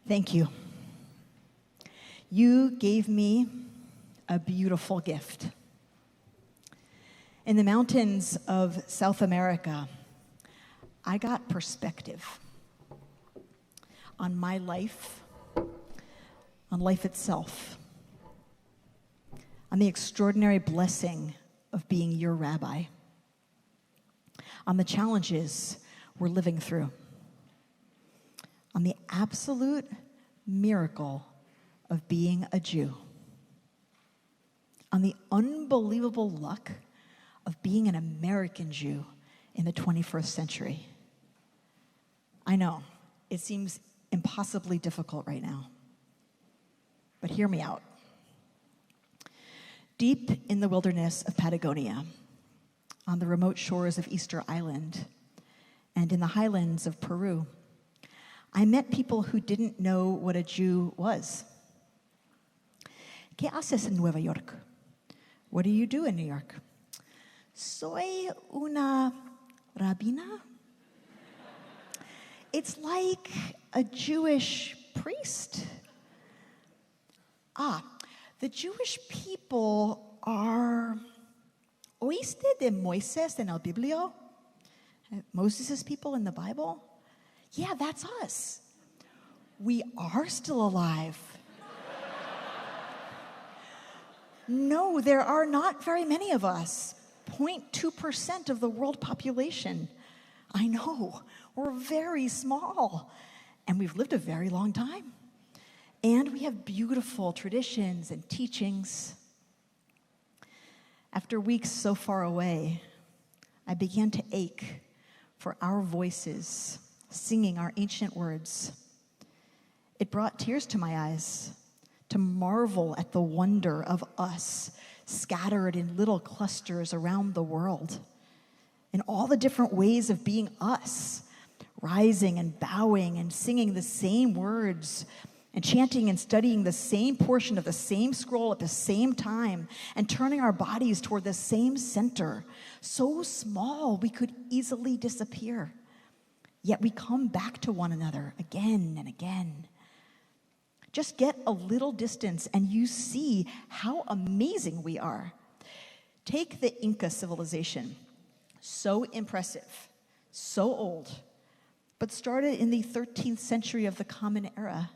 Thank you. You gave me a beautiful gift. In the mountains of South America, I got perspective on my life, on life itself, on the extraordinary blessing of being your rabbi, on the challenges we're living through, on the absolute miracle of being a Jew, on the unbelievable luck of being an American Jew in the 21st century. I know, it seems impossibly difficult right now, but hear me out. Deep in the wilderness of Patagonia, on the remote shores of Easter Island, and in the highlands of Peru, I met people who didn't know what a Jew was. ¿Qué haces en Nueva York? What do you do in New York? Soy una rabina. It's like a Jewish priest. The Jewish people are, ¿oíste de Moisés en el Biblio? Moses' people in the Bible? Yeah, that's us. We are still alive. No, there are not very many of us. 0.2% of the world population. I know, we're very small. And we've lived a very long time. And we have beautiful traditions and teachings. After weeks so far away, I began to ache for our voices, singing our ancient words. It brought tears to my eyes to marvel at the wonder of us scattered in little clusters around the world, in all the different ways of being us, rising and bowing and singing the same words, and chanting and studying the same portion of the same scroll at the same time, and turning our bodies toward the same center, so small we could easily disappear. Yet we come back to one another again and again. Just get a little distance and you see how amazing we are. Take the Inca civilization. So impressive, so old, but started in the 13th century of the Common Era.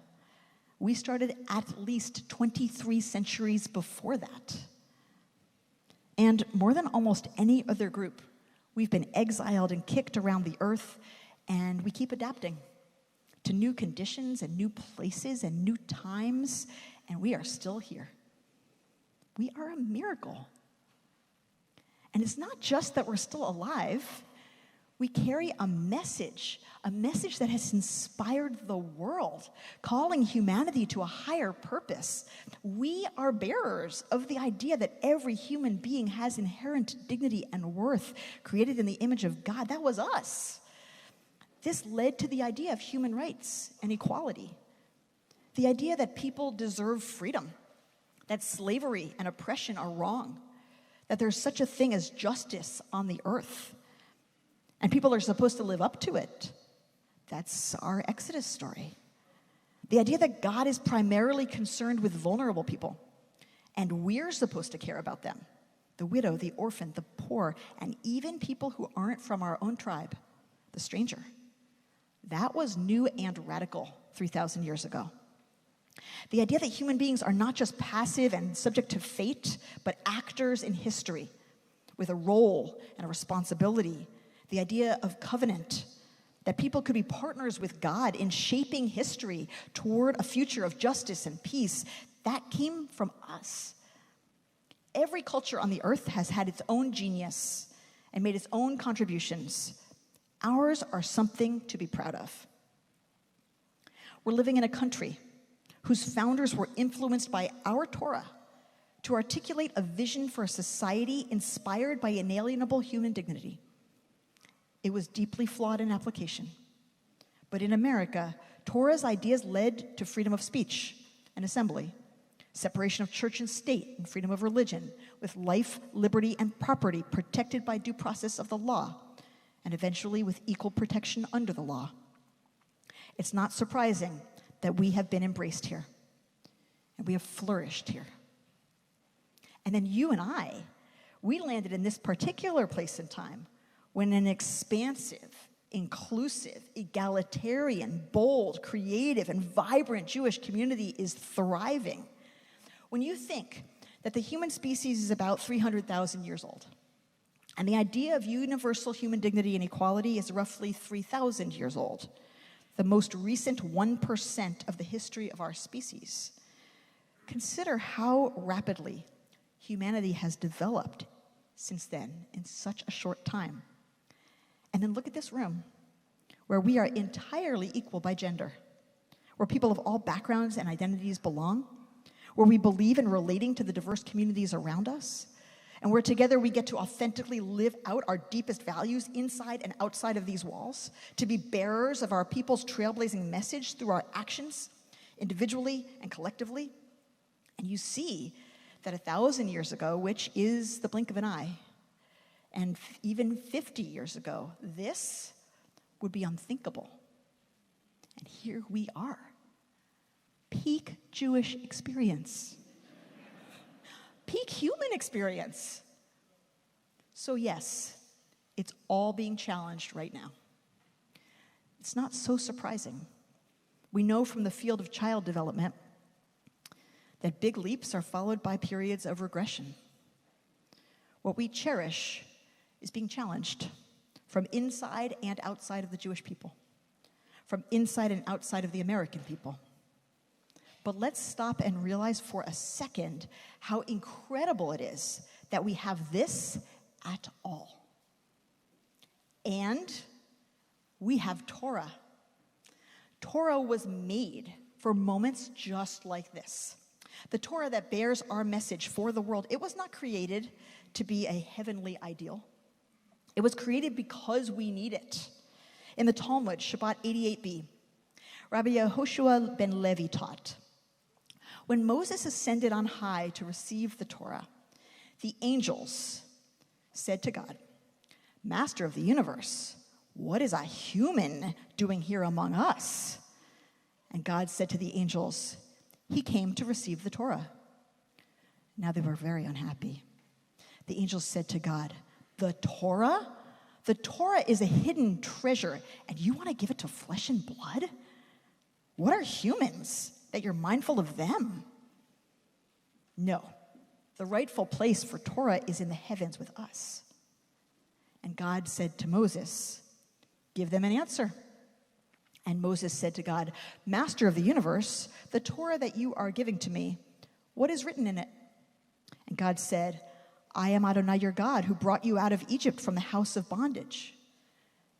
We started at least 23 centuries before that. And more than almost any other group, we've been exiled and kicked around the earth, and we keep adapting to new conditions and new places and new times, and we are still here. We are a miracle. And it's not just that we're still alive. We carry a message that has inspired the world, calling humanity to a higher purpose. We are bearers of the idea that every human being has inherent dignity and worth, created in the image of God. That was us. This led to the idea of human rights and equality, the idea that people deserve freedom, that slavery and oppression are wrong, that there's such a thing as justice on the earth, and people are supposed to live up to it. That's our Exodus story. The idea that God is primarily concerned with vulnerable people, and we're supposed to care about them, the widow, the orphan, the poor, and even people who aren't from our own tribe, the stranger. That was new and radical 3,000 years ago. The idea that human beings are not just passive and subject to fate, but actors in history with a role and a responsibility. The idea of covenant, that people could be partners with God in shaping history toward a future of justice and peace, that came from us. Every culture on the earth has had its own genius and made its own contributions. Ours are something to be proud of. We're living in a country whose founders were influenced by our Torah to articulate a vision for a society inspired by inalienable human dignity. It was deeply flawed in application. But in America, Torah's ideas led to freedom of speech and assembly, separation of church and state, and freedom of religion, with life, liberty, and property protected by due process of the law, and eventually with equal protection under the law. It's not surprising that we have been embraced here, and we have flourished here. And then you and I, we landed in this particular place and time when an expansive, inclusive, egalitarian, bold, creative, and vibrant Jewish community is thriving. When you think that the human species is about 300,000 years old, and the idea of universal human dignity and equality is roughly 3,000 years old, the most recent 1% of the history of our species, consider how rapidly humanity has developed since then in such a short time. And then look at this room, where we are entirely equal by gender, where people of all backgrounds and identities belong, where we believe in relating to the diverse communities around us, and where together we get to authentically live out our deepest values inside and outside of these walls, to be bearers of our people's trailblazing message through our actions, individually and collectively. And you see that 1,000 years ago, which is the blink of an eye, and even 50 years ago, this would be unthinkable. And here we are. Peak Jewish experience. Peak human experience. So yes, it's all being challenged right now. It's not so surprising. We know from the field of child development that big leaps are followed by periods of regression. What we cherish is being challenged from inside and outside of the Jewish people, from inside and outside of the American people. But let's stop and realize for a second how incredible it is that we have this at all. And we have Torah. Torah was made for moments just like this. The Torah that bears our message for the world, it was not created to be a heavenly ideal. It was created because we need it. In the Talmud, Shabbat 88b, Rabbi Yehoshua ben Levi taught, when Moses ascended on high to receive the Torah, the angels said to God, "Master of the universe, what is a human doing here among us?" And God said to the angels, "He came to receive the Torah." Now they were very unhappy. The angels said to God, "The Torah? The Torah is a hidden treasure, and you want to give it to flesh and blood? What are humans that you're mindful of them?" No, the rightful place for Torah is in the heavens with us. And God said to Moses, "Give them an answer." And Moses said to God, "Master of the universe, the Torah that you are giving to me, what is written in it?" And God said, "I am Adonai your God, who brought you out of Egypt from the house of bondage."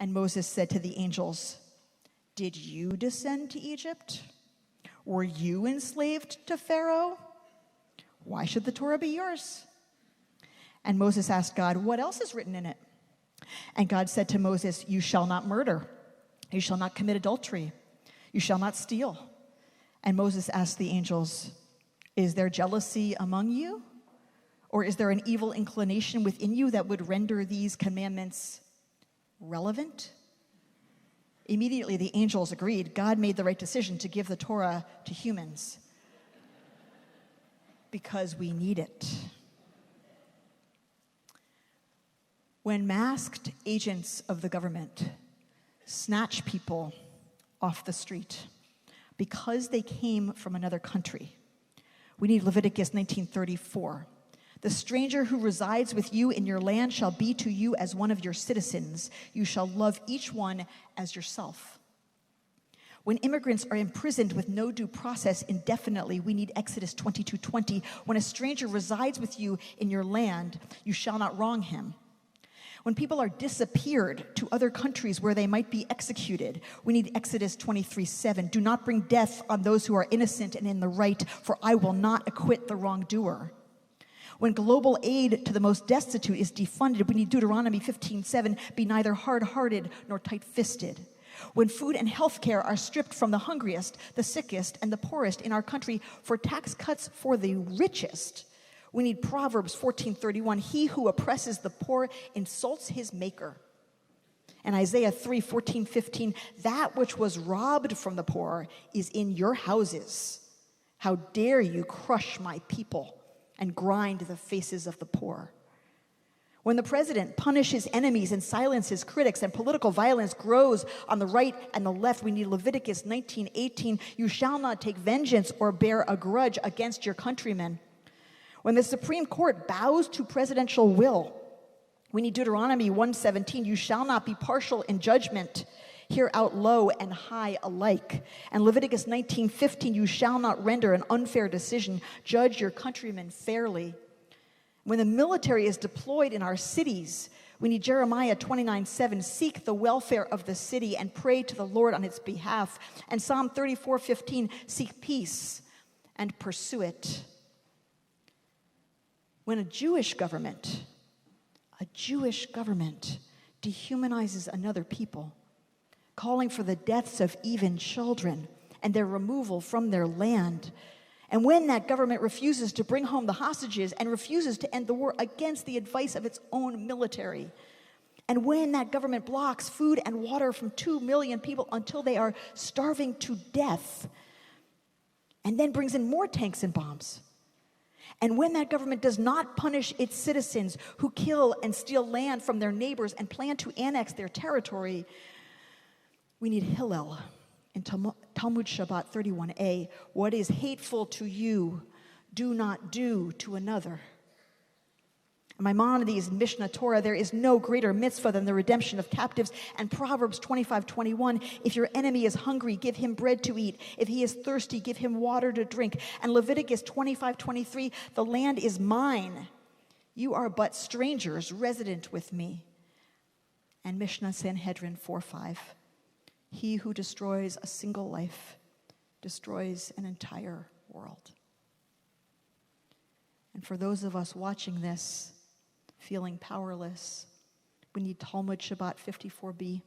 And Moses said to the angels, "Did you descend to Egypt? Were you enslaved to Pharaoh? Why should the Torah be yours?" And Moses asked God, "What else is written in it?" And God said to Moses, "You shall not murder. You shall not commit adultery. You shall not steal." And Moses asked the angels, "Is there jealousy among you? Or is there an evil inclination within you that would render these commandments relevant?" Immediately the angels agreed. God made the right decision to give the Torah to humans because we need it. When masked agents of the government snatch people off the street because they came from another country, we need Leviticus 19:34. "The stranger who resides with you in your land shall be to you as one of your citizens. You shall love each one as yourself." When immigrants are imprisoned with no due process indefinitely, we need Exodus 22:20. "When a stranger resides with you in your land, you shall not wrong him." When people are disappeared to other countries where they might be executed, we need Exodus 23:7. "Do not bring death on those who are innocent and in the right, for I will not acquit the wrongdoer." When global aid to the most destitute is defunded, we need Deuteronomy 15:7. "Be neither hard-hearted nor tight-fisted." When food and health care are stripped from the hungriest, the sickest, and the poorest in our country for tax cuts for the richest, we need Proverbs 14:31. "He who oppresses the poor insults his maker." And Isaiah 3:14, 15, that which was robbed from the poor is in your houses. How dare you crush my people and grind the faces of the poor? When the president punishes enemies and silences critics and political violence grows on the right and the left, we need Leviticus 19:18, you shall not take vengeance or bear a grudge against your countrymen. When the Supreme Court bows to presidential will, we need Deuteronomy 1:17, you shall not be partial in judgment, hear out low and high alike. And Leviticus 19:15, you shall not render an unfair decision, judge your countrymen fairly. When the military is deployed in our cities, we need Jeremiah 29:7, seek the welfare of the city and pray to the Lord on its behalf. And Psalm 34:15, seek peace and pursue it. When a Jewish government dehumanizes another people, calling for the deaths of even children and their removal from their land, and when that government refuses to bring home the hostages and refuses to end the war against the advice of its own military, and when that government blocks food and water from 2 million people until they are starving to death, and then brings in more tanks and bombs, and when that government does not punish its citizens who kill and steal land from their neighbors and plan to annex their territory, we need Hillel in Talmud Shabbat 31a, what is hateful to you, do not do to another. In Maimonides' Mishnah Torah, there is no greater mitzvah than the redemption of captives. And Proverbs 25:21, if your enemy is hungry, give him bread to eat. If he is thirsty, give him water to drink. And Leviticus 25:23, the land is mine. You are but strangers resident with me. And Mishnah Sanhedrin 4:5, he who destroys a single life destroys an entire world. And for those of us watching this, feeling powerless, we need Talmud Shabbat 54b.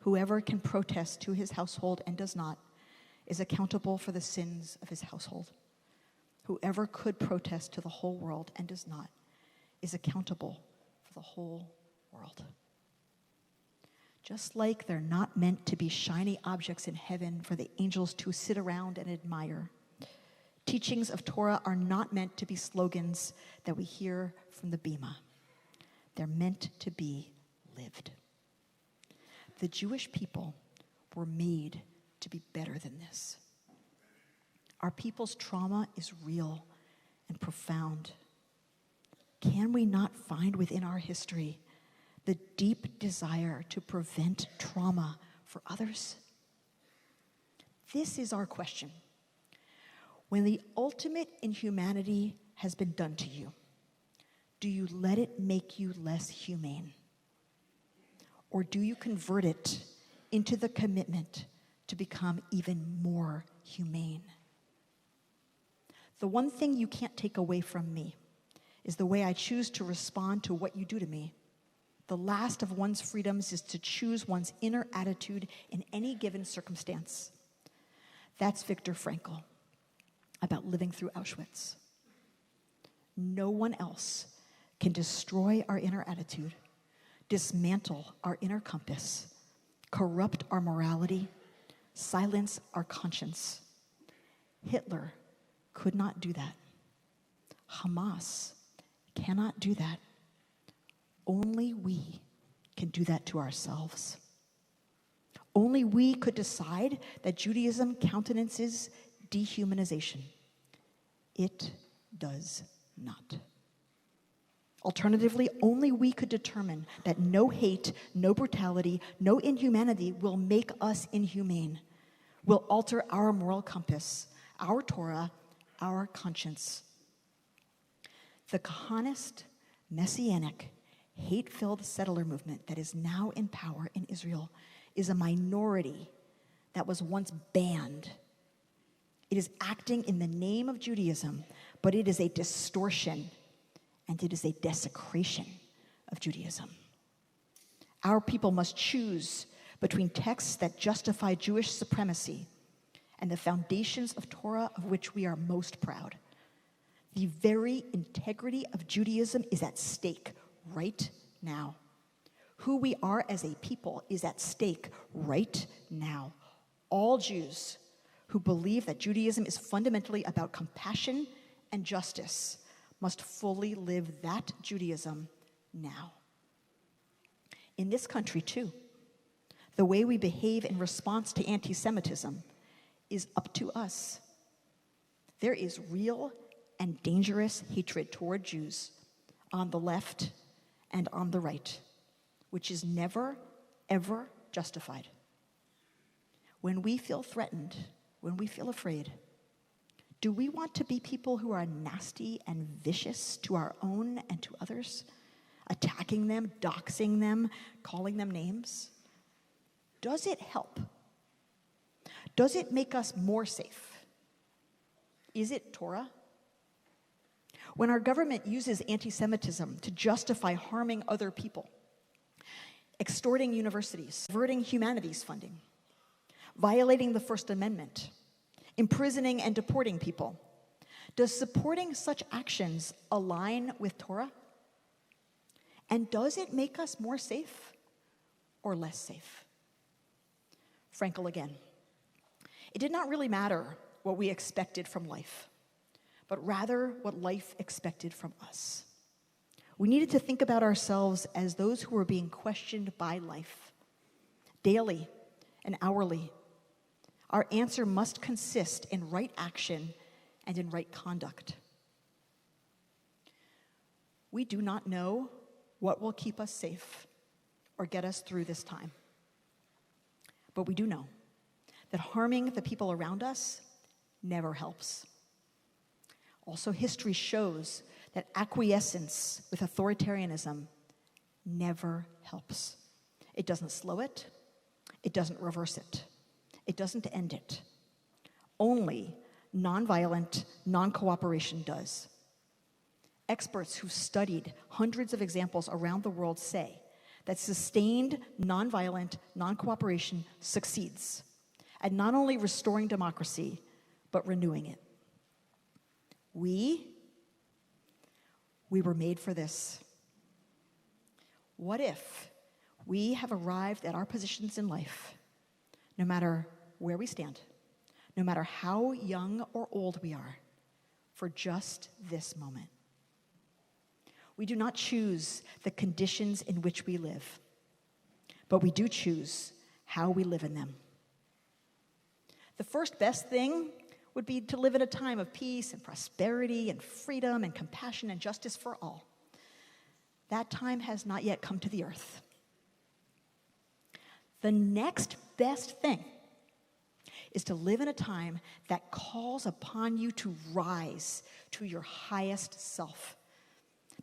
Whoever can protest to his household and does not is accountable for the sins of his household. Whoever could protest to the whole world and does not is accountable for the whole world. Just like they're not meant to be shiny objects in heaven for the angels to sit around and admire, teachings of Torah are not meant to be slogans that we hear from the bima. They're meant to be lived. The Jewish people were made to be better than this. Our people's trauma is real and profound. Can we not find within our history the deep desire to prevent trauma for others? This is our question. When the ultimate inhumanity has been done to you, do you let it make you less humane? Or do you convert it into the commitment to become even more humane? The one thing you can't take away from me is the way I choose to respond to what you do to me. The last of one's freedoms is to choose one's inner attitude in any given circumstance. That's Viktor Frankl about living through Auschwitz. No one else can destroy our inner attitude, dismantle our inner compass, corrupt our morality, silence our conscience. Hitler could not do that. Hamas cannot do that. Only we can do that to ourselves. Only we could decide that Judaism countenances dehumanization. It does not. Alternatively, only we could determine that no hate, no brutality, no inhumanity will make us inhumane, will alter our moral compass, our Torah, our conscience. The Kahanist, messianic, hate-filled settler movement that is now in power in Israel is a minority that was once banned. It is acting in the name of Judaism, but it is a distortion and it is a desecration of Judaism. Our people must choose between texts that justify Jewish supremacy and the foundations of Torah of which we are most proud. The very integrity of Judaism is at stake right now. Who we are as a people is at stake right now. All Jews who believe that Judaism is fundamentally about compassion and justice must fully live that Judaism now. In this country, too, the way we behave in response to anti-Semitism is up to us. There is real and dangerous hatred toward Jews on the left and on the right, which is never, ever justified. When we feel threatened, when we feel afraid, do we want to be people who are nasty and vicious to our own and to others, attacking them, doxing them, calling them names? Does it help? Does it make us more safe? Is it Torah? When our government uses anti-Semitism to justify harming other people, extorting universities, diverting humanities funding, violating the First Amendment, imprisoning and deporting people, does supporting such actions align with Torah? And does it make us more safe or less safe? Frankel again. It did not really matter what we expected from life, but rather what life expected from us. We needed to think about ourselves as those who were being questioned by life, daily and hourly. Our answer must consist in right action and in right conduct. We do not know what will keep us safe or get us through this time. But we do know that harming the people around us never helps. Also, history shows that acquiescence with authoritarianism never helps. It doesn't slow it. It doesn't reverse it. It doesn't end it. Only nonviolent non-cooperation does. Experts who've studied hundreds of examples around the world say that sustained nonviolent non-cooperation succeeds at not only restoring democracy, but renewing it. We were made for this. What if we have arrived at our positions in life, no matter where we stand, no matter how young or old we are, for just this moment? We do not choose the conditions in which we live, but we do choose how we live in them. The first best thing would be to live in a time of peace and prosperity and freedom and compassion and justice for all. That time has not yet come to the earth. The next best thing is to live in a time that calls upon you to rise to your highest self,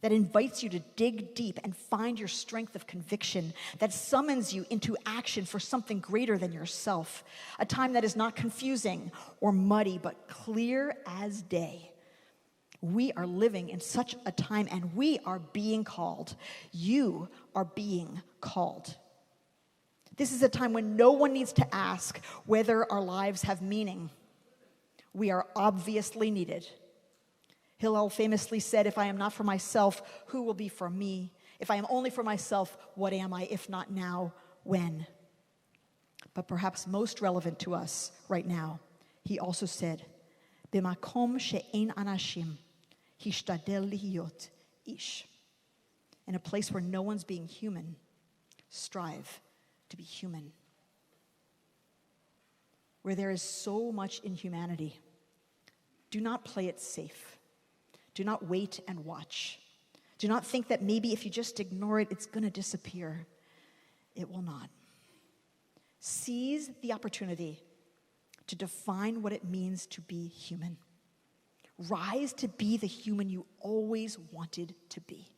that invites you to dig deep and find your strength of conviction, that summons you into action for something greater than yourself, a time that is not confusing or muddy, but clear as day. We are living in such a time, and we are being called. You are being called. This is a time when no one needs to ask whether our lives have meaning. We are obviously needed. Hillel famously said, "If I am not for myself, who will be for me? If I am only for myself, what am I? If not now, when?" But perhaps most relevant to us right now, he also said, "B'makom she'ein anashim, hishtadel lihiyot ish." In a place where no one's being human, strive to be human. Where there is so much inhumanity, do not play it safe. Do not wait and watch. Do not think that maybe if you just ignore it, it's going to disappear. It will not. Seize the opportunity to define what it means to be human. Rise to be the human you always wanted to be.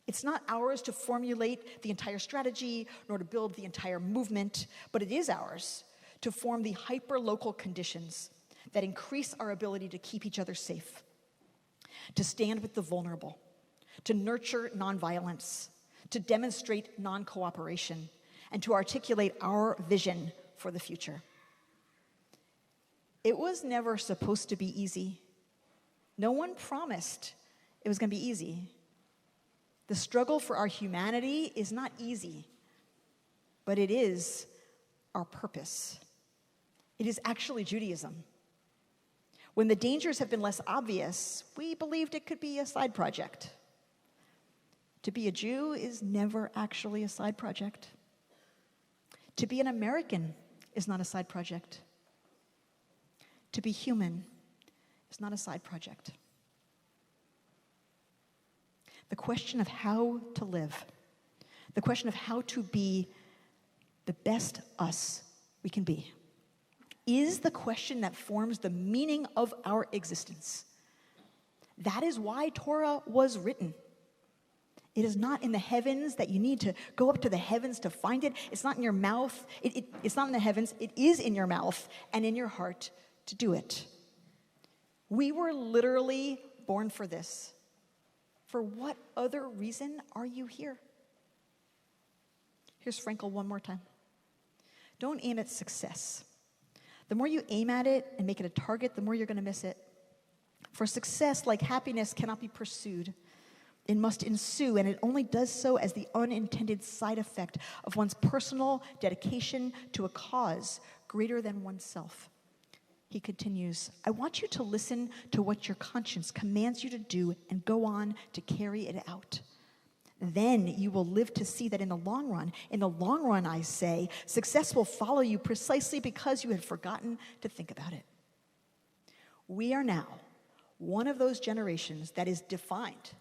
It's not ours to formulate the entire strategy, nor to build the entire movement, but it is ours to form the hyper-local conditions that increase our ability to keep each other safe, to stand with the vulnerable, to nurture nonviolence, to demonstrate non-cooperation, and to articulate our vision for the future. It was never supposed to be easy. No one promised it was going to be easy. The struggle for our humanity is not easy, but it is our purpose. It is actually Judaism. When the dangers have been less obvious, we believed it could be a side project. To be a Jew is never actually a side project. To be an American is not a side project. To be human is not a side project. The question of how to live, the question of how to be the best us we can be, is the question that forms the meaning of our existence. That is why Torah was written. It is not in the heavens that you need to go up to the heavens to find it. It's not in your mouth. It's not in the heavens. It is in your mouth and in your heart to do it. We were literally born for this. For what other reason are you here? Here's Frankel one more time. Don't aim at success. The more you aim at it and make it a target, the more you're going to miss it. For success, like happiness, cannot be pursued. It must ensue, and it only does so as the unintended side effect of one's personal dedication to a cause greater than oneself. He continues, I want you to listen to what your conscience commands you to do and go on to carry it out. Then you will live to see that in the long run, I say, success will follow you precisely because you had forgotten to think about it. We are now one of those generations that is defined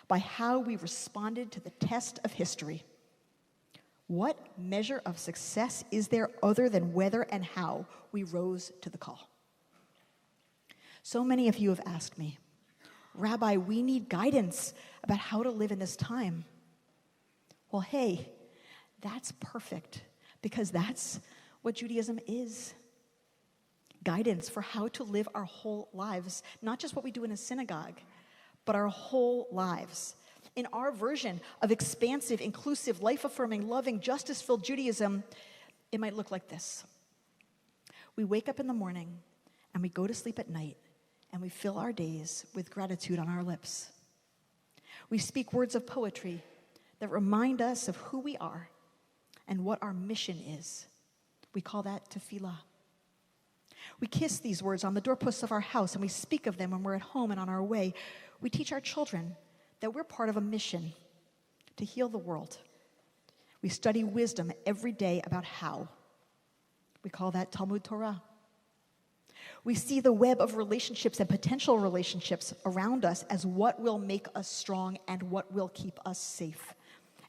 by how we responded to the test of history. What measure of success is there other than whether and how we rose to the call? So many of you have asked me, Rabbi, we need guidance about how to live in this time. Well, hey, that's perfect, because that's what Judaism is. Guidance for how to live our whole lives, not just what we do in a synagogue, but our whole lives. In our version of expansive, inclusive, life-affirming, loving, justice-filled Judaism, it might look like this. We wake up in the morning and we go to sleep at night, and we fill our days with gratitude on our lips. We speak words of poetry that remind us of who we are and what our mission is. We call that tefillah. We kiss these words on the doorposts of our house, and we speak of them when we're at home and on our way. We teach our children that we're part of a mission to heal the world. We study wisdom every day about how. We call that Talmud Torah. We see the web of relationships and potential relationships around us as what will make us strong and what will keep us safe.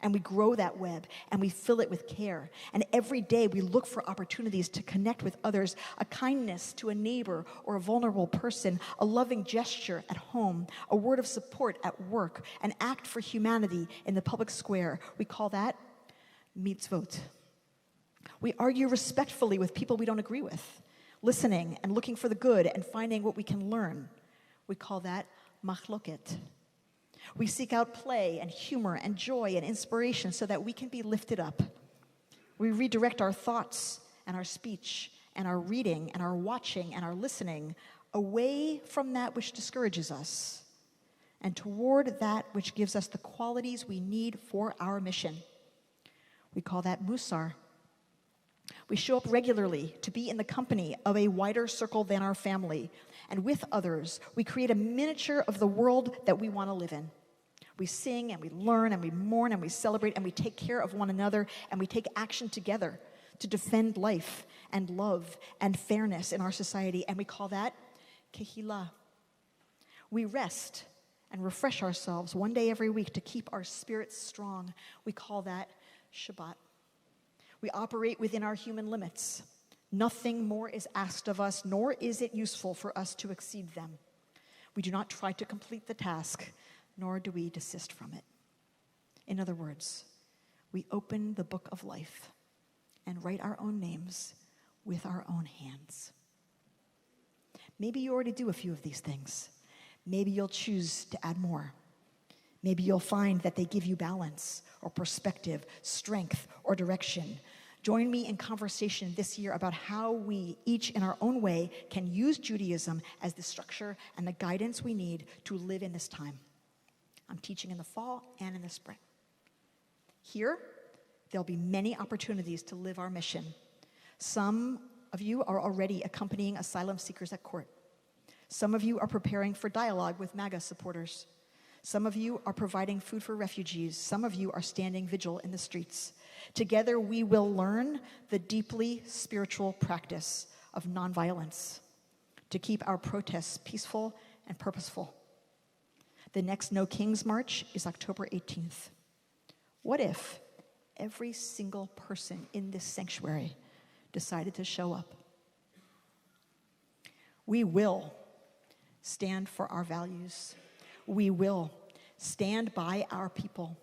And we grow that web, and we fill it with care. And every day we look for opportunities to connect with others, a kindness to a neighbor or a vulnerable person, a loving gesture at home, a word of support at work, an act for humanity in the public square. We call that mitzvot. We argue respectfully with people we don't agree with, listening and looking for the good and finding what we can learn. We call that machloket. We seek out play and humor and joy and inspiration so that we can be lifted up. We redirect our thoughts and our speech and our reading and our watching and our listening away from that which discourages us and toward that which gives us the qualities we need for our mission. We call that musar. We show up regularly to be in the company of a wider circle than our family. And with others, we create a miniature of the world that we want to live in. We sing and we learn and we mourn and we celebrate and we take care of one another and we take action together to defend life and love and fairness in our society. And we call that kehillah. We rest and refresh ourselves one day every week to keep our spirits strong. We call that Shabbat. We operate within our human limits. Nothing more is asked of us, nor is it useful for us to exceed them. We do not try to complete the task, nor do we desist from it. In other words, we open the book of life and write our own names with our own hands. Maybe you already do a few of these things. Maybe you'll choose to add more. Maybe you'll find that they give you balance or perspective, strength or direction. Join me in conversation this year about how we, each in our own way, can use Judaism as the structure and the guidance we need to live in this time. I'm teaching in the fall and in the spring. Here, there'll be many opportunities to live our mission. Some of you are already accompanying asylum seekers at court. Some of you are preparing for dialogue with MAGA supporters. Some of you are providing food for refugees. Some of you are standing vigil in the streets. Together, we will learn the deeply spiritual practice of nonviolence to keep our protests peaceful and purposeful. The next No Kings March is October 18th. What if every single person in this sanctuary decided to show up? We will stand for our values. We will stand by our people.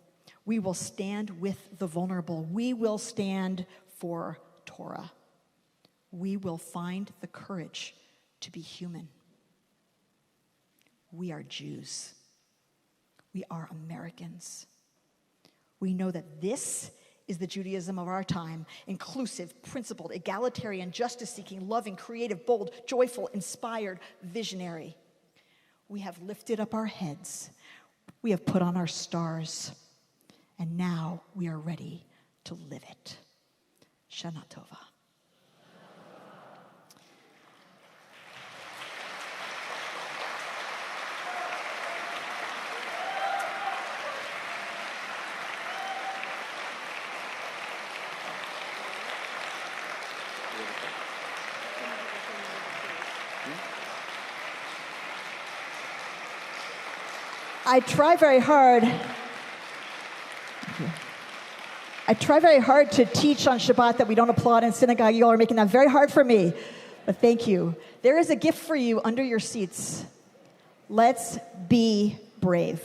We will stand with the vulnerable. We will stand for Torah. We will find the courage to be human. We are Jews. We are Americans. We know that this is the Judaism of our time: inclusive, principled, egalitarian, justice-seeking, loving, creative, bold, joyful, inspired, visionary. We have lifted up our heads. We have put on our stars. And now we are ready to live it. Shana Tova. I try very hard to teach on Shabbat that we don't applaud in synagogue. You all are making that very hard for me, but thank you. There is a gift for you under your seats. Let's be brave.